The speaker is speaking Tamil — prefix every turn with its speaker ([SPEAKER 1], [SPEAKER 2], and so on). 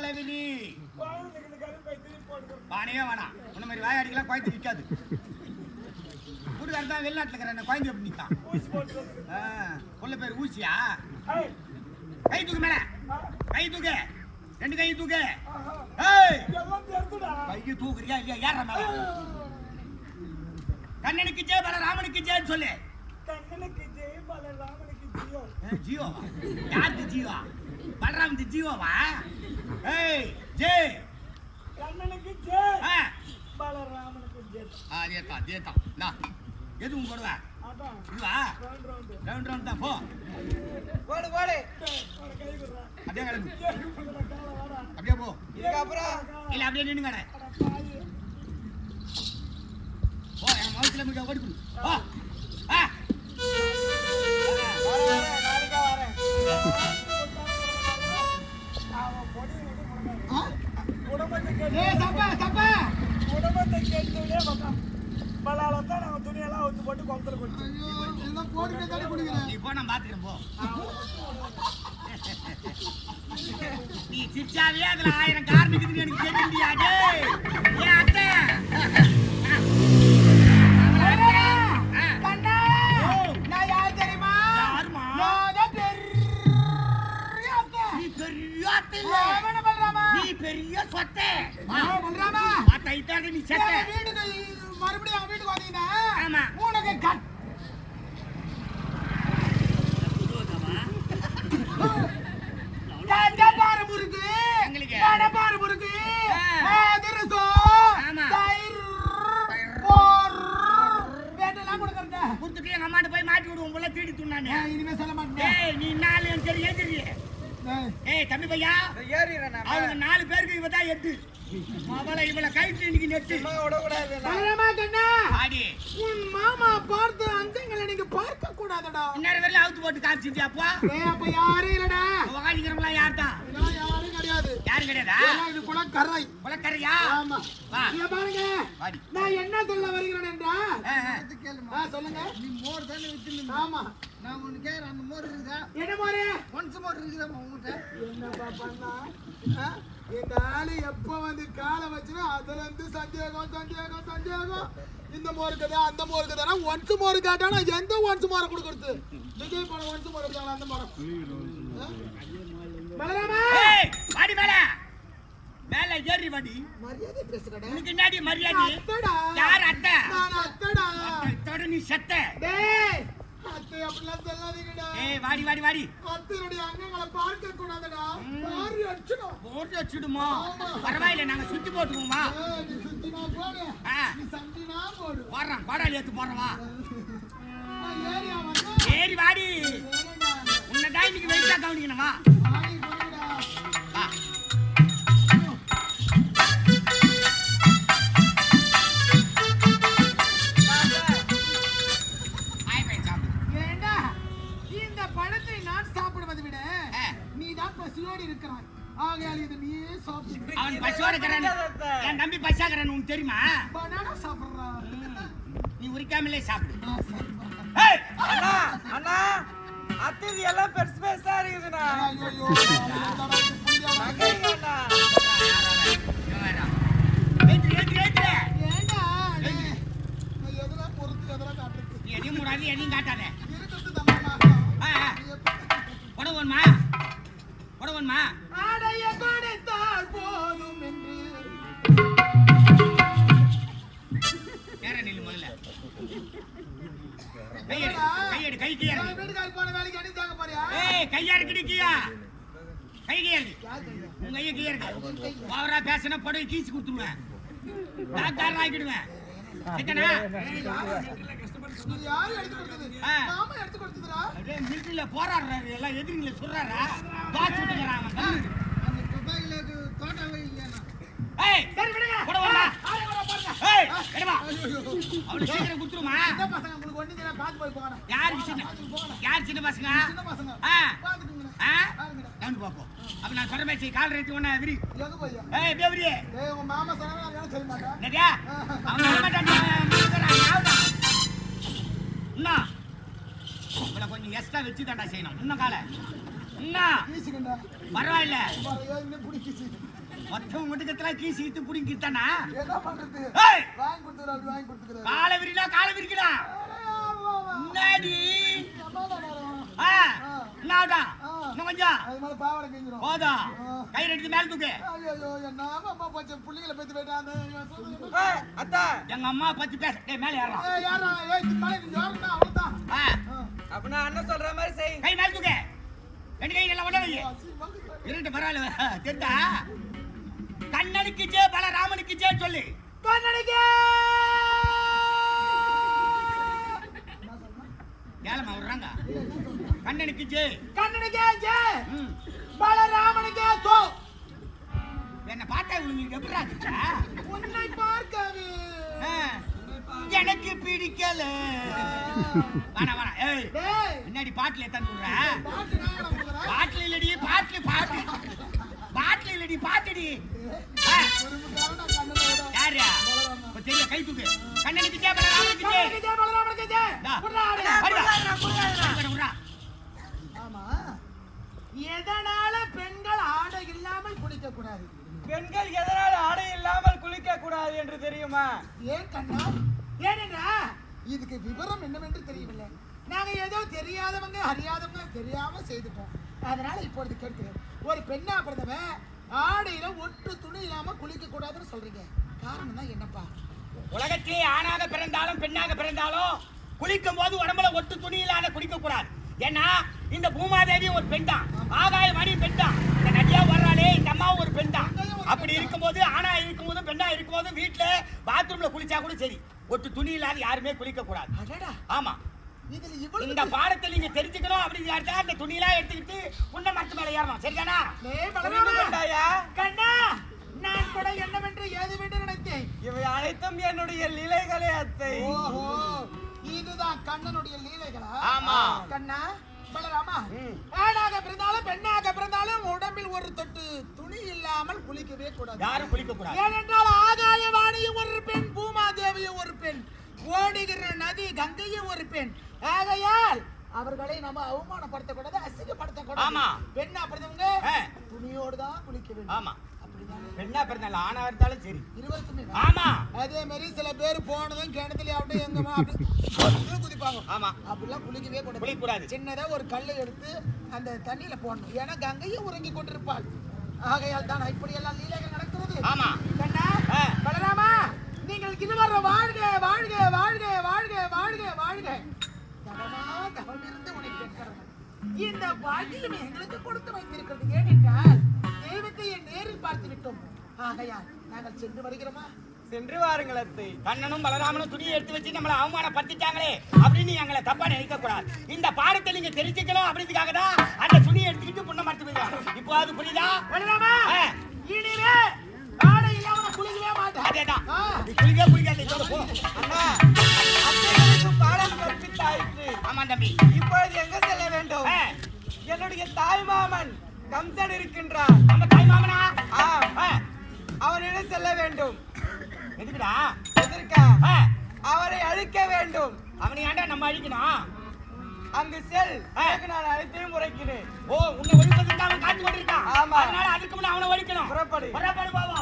[SPEAKER 1] தலைவிலி பானையே வேணாம். உன்ன மாதிரி வாயாடிக்கலாம் குழந்தை நிற்காது. வீட்டுக்காரர் தான் வெளிநாட்டில் இருக்கிற குழந்தை எப்படி நிற்கான்? கொள்ள பேர் ஊசியா? கை தூக்கு மேல, கை தூக்கு, 2 கை தூக்கு. கையை தூக்குறியா இல்லையா? ஏற மேல. கண்ணனுக்கு ஜெய பலராமனுக்கு ஜெயன்னு சொல்லு.
[SPEAKER 2] கண்ணனுக்கு ஜெய பலராமனுக்கு ஜியோ.
[SPEAKER 1] ஜியோவா? யாருக்கு ஜியோ? பலராமனுக்கு ஜியோவா? ஜெய்
[SPEAKER 2] கண்ணனுக்கு ஜெய பலராமனுக்கு ஜெய.
[SPEAKER 1] அதேதான் அதேதான். நான் எதுவும் போடுவா? இதுவா? ரவுண்ட் ரவுண்ட் தான். போ
[SPEAKER 2] போடு போடு.
[SPEAKER 1] அப்படியே கிடக்கு. அப்படியே போ.
[SPEAKER 2] இதுக்கப்புறம்
[SPEAKER 1] இல்ல அப்படியே நின்னு கடை. போ என் மவுத்துல மீட்ட ஓடி போடு. போ.
[SPEAKER 2] நாளைக்கா வரேன். அவன் பொடி உடம்பத்தை கேட்டுவிடே பார்த்தான். பலாலத்தான் நாங்கள் துணியெல்லாம் ஊற்றி போட்டு குளத்துல போட்டு எல்லாம் போட்டுட்டே தானே குடிக்கிறேன்.
[SPEAKER 1] நீ போ, நான் பார்த்துக்கிறேன். போ. நீ சிரிச்சாவே அதுல 1000 காரணம் இருக்குதுன்னு எனக்கு தெரியுண்டியா? டேய் ஏன் அத்தை
[SPEAKER 2] நான் யார் தெரியுமா?
[SPEAKER 1] நீ பெரிய சொத்தை நீ செத்த.
[SPEAKER 2] மறுபடியும் அவன் வீட்டுக்கு வந்தீங்கன்னா
[SPEAKER 1] ஆமா
[SPEAKER 2] உனக்கு கட் பாரு முறுக்கு
[SPEAKER 1] எங்களுக்கு
[SPEAKER 2] பாரு முறுக்கு
[SPEAKER 1] குடுத்துட்டு எங்க அம்மாட்ட போய் மாட்டி விடுவோம் போல தீடி துண்ணானே.
[SPEAKER 2] இனிமே சொல்ல மாட்டேன்.
[SPEAKER 1] நீ 4 எனக்கு தெரியும். தம்பி பையா அவங்க 4 பேருக்கு இவ தான் 8. அவளை இவளை கைட்டு இன்னைக்கு நெட்டு
[SPEAKER 2] உன் மாமா பார்த்து அஞ்சங்களை நீங்க பார்க்க கூடாதடா.
[SPEAKER 1] இன்னொரு பேர்ல அவுத்து போட்டு காமிச்சிருச்சு. அப்ப
[SPEAKER 2] யாரும் இல்லடா.
[SPEAKER 1] உகாதிக்கிறவங்களா யார் தான்?
[SPEAKER 2] யாரும் கிடையாது.
[SPEAKER 1] யாரும் கிடையாதா?
[SPEAKER 2] இது குளக்கரை.
[SPEAKER 1] குளக்கரையா?
[SPEAKER 2] ஆமா. பாருங்க நான் என்ன சொல்ல வருகிறேன் என்றா சொல்லுங்க. நீ மோர் தானே வச்சிருந்த. ஆமா நான் உனக்கு கேக்குறேன். அந்த மோர் இருக்குதா? என்ன மோர்? ஒன்ஸ் மோர் இருக்குதா உங்ககிட்ட? என்னப்பா பண்ணா? இந்த ஆளு எப்ப வந்து காலை வச்சுனா அதுல இருந்து சந்தேகம். இந்த மோருக்கு தான் அந்த மோருக்கு தானே ஒன்ஸ் மோர் காட்டானா எந்த ஒன்ஸ் மோரை கொடுக்கறது? விஜய் படம் ஒன்ஸ் மோர் இருக்காங்க அந்த மரம். மலராமா
[SPEAKER 1] வாடி மேல மேல ஏறி வாடி.
[SPEAKER 2] மரியாதை பேசுறடா.
[SPEAKER 1] உனக்கு என்னடி மரியாதை?
[SPEAKER 2] அத்தடா.
[SPEAKER 1] யார் அத்தை?
[SPEAKER 2] நான் அத்தடா.
[SPEAKER 1] அத்தோட நீ செத்த.
[SPEAKER 2] டேய் அத்தை அப்படிலாம் சொல்லாதீங்கடா.
[SPEAKER 1] வாடி வாடி வாடி.
[SPEAKER 2] அத்தையுடைய அங்கங்களை பார்க்க கூடாதடா. மாறி அடிச்சிடும்.
[SPEAKER 1] போட்டு அடிச்சிடுமா? பரவாயில்லை நாங்க சுத்தி போட்டுக்குவோமா?
[SPEAKER 2] நீ சுத்தினா போடு. நீ சண்டினா போடு.
[SPEAKER 1] போடுறான் கோடாலி எடுத்து போடுறவா?
[SPEAKER 2] ஏரியா வந்து
[SPEAKER 1] ஏறி வாடி. உன்னதான் இன்னைக்கு வெயிட்டா கவனிக்கணுமா?
[SPEAKER 2] வாடி போடுடா.
[SPEAKER 1] வா
[SPEAKER 2] இருக்கிறான். ஆகையால் இது நீயே சாப்பிடு.
[SPEAKER 1] அவன் பசியோட இருக்கறான். என் தம்பி பசியாகறான் உனக்கு தெரியுமா?
[SPEAKER 2] பனானா சாப்பிடுறான்.
[SPEAKER 1] நீ உரிக்காமலே சாப்பிடு.
[SPEAKER 2] ஏய் அண்ணா அண்ணா அத்திரி எல்லாம் பெருசு பெருசா இருக்குதுடா. ஐயோ நகைங்கடா. ஏண்டா எதெல்லாம் பொறுத்து எதெல்லாம் காட்டுது.
[SPEAKER 1] நீ எதையும் மூடாது எதையும் காட்டாத.
[SPEAKER 2] இருக்குது தம்மா.
[SPEAKER 1] உடவன்மா உடவன்மா
[SPEAKER 2] ஆடைய கொடுத்தால் போதும் என்று
[SPEAKER 1] நேர நில்லு முதல்ல. கையெடு கை கையாரு.
[SPEAKER 2] வீட்டுக்காரி போன வேலைக்கு அடிச்சாங்க பாரியா?
[SPEAKER 1] கையாரு கிடிக்கியா கை கையாரு. உங்க கையை கையாரு. ஓவரா பேசினா புடவை கீச்சு கொடுத்துருவேன். டாக்டர் ஆக்கிடுவேன். சிக்கனா
[SPEAKER 2] யாரு எடுத்து கொடுத்தது? மாமா எடுத்து கொடுத்ததுடா.
[SPEAKER 1] மிலிட்டரியில போராடுறாரு. எல்லாம் எதிரிங்கள சொல்றாரா? பாத்து விட்டுறான் அவன்.
[SPEAKER 2] அந்த துபாயில தோட்டாவே இல்லையா?
[SPEAKER 1] சரி விடுங்க. போட வாடா. எடுமா. அவளை சீக்கிரம் குத்துருமா?
[SPEAKER 2] இந்த பசங்க உங்களுக்கு ஒண்ணு தெரியல. பாத்து போய் போங்க.
[SPEAKER 1] யார் சின்ன பசங்க?
[SPEAKER 2] சின்ன பசங்க. பாத்துக்குங்க.
[SPEAKER 1] நான் பாப்போம். அப்ப நான் சொல்ற மாதிரி கால் ரேட் ஒண்ணா விரி.
[SPEAKER 2] எங்க போய்யா?
[SPEAKER 1] பேவரி.
[SPEAKER 2] உங்க மாமா சொன்னா நான் என்ன சொல்ல மாட்டேன்.
[SPEAKER 1] நடியா? அவன் சொல்ல மாட்டான். யாவுடா? இன்னும் இவளை கொஞ்சம் எக்ஸ்ட்ரா வச்சு தாண்டா செய்யணும். இன்னும் காலை என்ன
[SPEAKER 2] கீசுக்கண்டா
[SPEAKER 1] பரவாயில்ல
[SPEAKER 2] இன்னும் பிடிக்கிச்சு
[SPEAKER 1] மொத்தம் முட்டுக்கத்துல கீசி இத்து புடிங்கிட்டானா
[SPEAKER 2] என்ன பண்றது
[SPEAKER 1] ஏய்
[SPEAKER 2] வாங்கி கொடுத்துறாரு அப்படி வாங்கி கொடுத்துறாரு
[SPEAKER 1] காலை விரினா காலை விரிக்கடா முன்னாடி ஆ என்னடா இன்னும் கொஞ்சம்
[SPEAKER 2] அது மேல பாவாடை கிஞ்சிரும்
[SPEAKER 1] போதும் கை ரெண்டு மேல தூக்கு
[SPEAKER 2] ஐயோ என்ன அம்மா போச்சு புள்ளிகளை பெத்து போயிட்டாங்க
[SPEAKER 3] அத்தா
[SPEAKER 1] எங்க அம்மா பத்தி பேச டேய் மேல ஏறலாம்
[SPEAKER 2] யாரா ஏய் மேல நீ யாருன்னா அவ்வளவுதான்
[SPEAKER 1] ஆ
[SPEAKER 3] அப்ப நான் அண்ணன் சொல்ற மாதிரி செய்.
[SPEAKER 1] கை மேல தூக்கு ரெண்டு கை நல்லா ஒண்ண வை இரண்டு பரவாயில்ல தெரிந்தா கண்ணனுக்கு ஜே பலராமனுக்கு ஜே சொல்லு
[SPEAKER 2] கண்ணனுக்கு
[SPEAKER 1] ஏலமா வர்றாங்க கண்ணனுக்கு ஜே
[SPEAKER 2] கண்ணனுக்கு ஜே
[SPEAKER 1] ம்
[SPEAKER 2] பலராமனுக்கு தோ
[SPEAKER 1] என்ன பார்த்தா உங்களுக்கு எப்படி இருந்துச்சா
[SPEAKER 2] உன்னை பார்க்கவே
[SPEAKER 1] எனக்கு பிடிக்கல வேணா வேணா ஏய்
[SPEAKER 2] டேய்
[SPEAKER 1] என்னடி பாட்டில் எத்தாந்து விடுற
[SPEAKER 2] பாட்டு நான் கொடுக்குறேன்
[SPEAKER 1] பாட்டில் இல்லடி பாட்டில் பாட்டு பாட்டில் இல்லடி பாட்டுடி
[SPEAKER 2] குறும்புக்காரன் நான் கண்ணனை விட
[SPEAKER 1] யாரு இப்ப தெரிய கை தூக்கு கண்ணனுக்கு ஜே பலராமனுக்கு ஜே
[SPEAKER 2] கண்ணனுக்கு ஜே பலராமனுக்கு ஜே
[SPEAKER 1] டா.
[SPEAKER 2] புறா ஆடு
[SPEAKER 1] விடுறா
[SPEAKER 2] ஆமா எதனால பெண்கள் ஆடை இல்லாமல் குளிக்க கூடாது
[SPEAKER 3] பெண்கள் எதனால் ஆடை இல்லாமல் குளிக்க கூடாது என்று தெரியுமா?
[SPEAKER 2] ஏன் கண்ணா ஏனென்றா இதுக்கு விவரம் என்னவென்று தெரியவில்லை நாங்க ஏதோ தெரியாதவங்க அறியாதவங்க தெரியாம செய்துட்டோம் அதனால இப்பொழுது கேட்கிறேன் ஒரு பெண்ணா பிறந்தவன் ஆடையில ஒட்டு துணி இல்லாம குளிக்க கூடாதுன்னு சொல்றீங்க காரணம் தான் என்னப்பா
[SPEAKER 1] உலகத்திலே ஆணாக பிறந்தாலும் பெண்ணாக பிறந்தாலும் குளிக்கும் போது உடம்புல ஒட்டு துணியிலான குளிக்க கூடாது ஏன்னா இந்த பூமாதேவி ஒரு பெண் தான் ஆகாயவாணி பெண் தான் இந்த நதியா வர்றாளே இந்த அம்மாவும் ஒரு பெண் தான் அப்படி இருக்கும்போது ஆணா இருக்கும்போது பெண்ணா இருக்கும்போது வீட்டுல பாத்ரூம்ல குளிச்சா கூட சரி ஒட்டு துணி இல்லாத யாருமே குளிக்க கூடாது
[SPEAKER 2] அடடா
[SPEAKER 1] ஆமா
[SPEAKER 2] இதுல இவ்வளவு
[SPEAKER 1] இந்த பாடத்தை நீங்க தெரிஞ்சுக்கணும் அப்படின்னு யாருக்கா அந்த துணியெல்லாம் எடுத்துக்கிட்டு புண்ண மரத்து மேல ஏறணும் சரிதானா
[SPEAKER 2] டேய்
[SPEAKER 3] புரிந்து
[SPEAKER 2] பலராமா
[SPEAKER 3] கொண்டாயா?
[SPEAKER 2] கண்ணா நான் கூட என்னவென்று ஏதுவென்று நினைத்தேன்
[SPEAKER 3] இவை அனைத்தும் என்னுடைய லீலைகளே அத்தை.
[SPEAKER 2] ஓஹோ இதுதான் கண்ணனுடைய லீலைகளா
[SPEAKER 1] ஆமா.
[SPEAKER 2] கண்ணா பலராமா ஆணாக பிறந்தாலும் பெண்ணாக பிறந்தாலும் உடம்பில் ஒரு தொட்டு துணி இல்லாமல் குளிக்கவே கூடாது
[SPEAKER 1] யாரும் குளிக்க கூடாது
[SPEAKER 2] ஏனென்றால் ஆகாயவாணியும் ஒரு பெண் பூமாதேவியும் ஒரு பெண் ஓடுகிற நதி கங்கையும் ஒரு பெண் ஆகையால் அவர்களை நம்ம அவமானப்படுத்தக்கூடாது அசிங்கப்படுத்தக்கூடாது
[SPEAKER 1] ஆமா.
[SPEAKER 2] பெண்ணா பிறந்தவங்க
[SPEAKER 1] ஆ.
[SPEAKER 2] துணியோடு தான் குளிக்க வேண்டும்
[SPEAKER 1] ஆமா
[SPEAKER 2] அப்படிதானே
[SPEAKER 1] பெண்ணா பிறந்தாலும் ஆணா இருந்தாலும் சரி
[SPEAKER 2] இருவருக்குமே
[SPEAKER 1] ஆமா
[SPEAKER 2] அதே மாதிரி சில பேர் போனதும் கிணத்துல அப்படியே எங்கம்மா அப்படி குதிப்பாங்க
[SPEAKER 1] ஆமா
[SPEAKER 2] அப்படிலாம் குளிக்கவே கூடாது
[SPEAKER 1] குளிக்க கூடாது
[SPEAKER 2] சின்னதா ஒரு கல்லை எடுத்து அந்த தண்ணியில போடணும் ஏன்னா கங்கையும் உறங்கி கொண்டிருப்பாள் ஆகையால் தான் இப்படி எல்லாம் லீலைகள் நடக்கிறது
[SPEAKER 1] ஆமா
[SPEAKER 2] கண்ணா
[SPEAKER 1] ஆ.
[SPEAKER 2] பலராமா நீங்கள் இருவர வாழ்க வாழ்க வாழ்க வாழ்க வாழ்க வாழ்க தவமா தவமிருந்து உன்னை பெற்றவர்கள் இந்த பாக்கியம் எங்களுக்கு கொடுத்து வைத்திருக்கிறது ஏனென்றால் தெய்வத்தை நேரில் பார்த்து விட்டோம் ஆகையால் நாங்கள் சென்று வருகிறோமா
[SPEAKER 3] சென்று வாருங்கள் அத்தை.
[SPEAKER 1] கண்ணனும் பலராமனும் துணியை எடுத்து வச்சு நம்மளை அவமானப்படுத்திட்டாங்களே அப்படின்னு எங்களை தப்பா நினைக்க கூடாது இந்த பாடத்தை நீங்க தெரிஞ்சுக்கணும் அப்படின்றதுக்காக தான் அந்த துணியை எடுத்துக்கிட்டு புண்ண மரத்து போயிருக்காங்க இப்போ அது புரியுதா
[SPEAKER 2] பலராமா
[SPEAKER 1] ஆ.
[SPEAKER 2] இனிமே ஆடை இல்லாம நான் குளிக்கவே மாட்டேன்
[SPEAKER 1] அதேதான்
[SPEAKER 2] ஆ.
[SPEAKER 1] நீ குளிக்க குளிக்காத இதோட போ
[SPEAKER 3] அண்ணா, அத்தைகளுக்கு பாடம் கற்பித்தாயிற்று.
[SPEAKER 1] ஆமா தம்பி
[SPEAKER 3] இப்பொழுது எங்க செல்ல வேண்டும்?
[SPEAKER 1] ஆ.
[SPEAKER 3] என்னுடைய தாய் மாமன் கம்சன் இருக்கின்றான்.
[SPEAKER 1] நம்ம தாய் மாமனா
[SPEAKER 3] ஆம்,
[SPEAKER 1] ஆ.
[SPEAKER 3] அவனிடம் செல்ல வேண்டும்.
[SPEAKER 1] எதுக்குடா
[SPEAKER 3] எதற்கா?
[SPEAKER 1] ஆ.
[SPEAKER 3] அவரை அழிக்க வேண்டும்.
[SPEAKER 1] அவனை ஏன்டா நம்ம அழிக்கணும்
[SPEAKER 3] அங்கு செல்.
[SPEAKER 1] ஆ.
[SPEAKER 3] எனக்கு நான் அனைத்தையும் உரைக்கிறேன்.
[SPEAKER 1] ஓ உன்னை ஒழிப்பதற்கு அவன் காத்து கொண்டிருக்கான்
[SPEAKER 3] ஆமா.
[SPEAKER 1] அதனால அதுக்கு முன்ன அவனை ஒழிக்கணும்
[SPEAKER 3] புறப்படு.
[SPEAKER 1] புறப்படு பாவா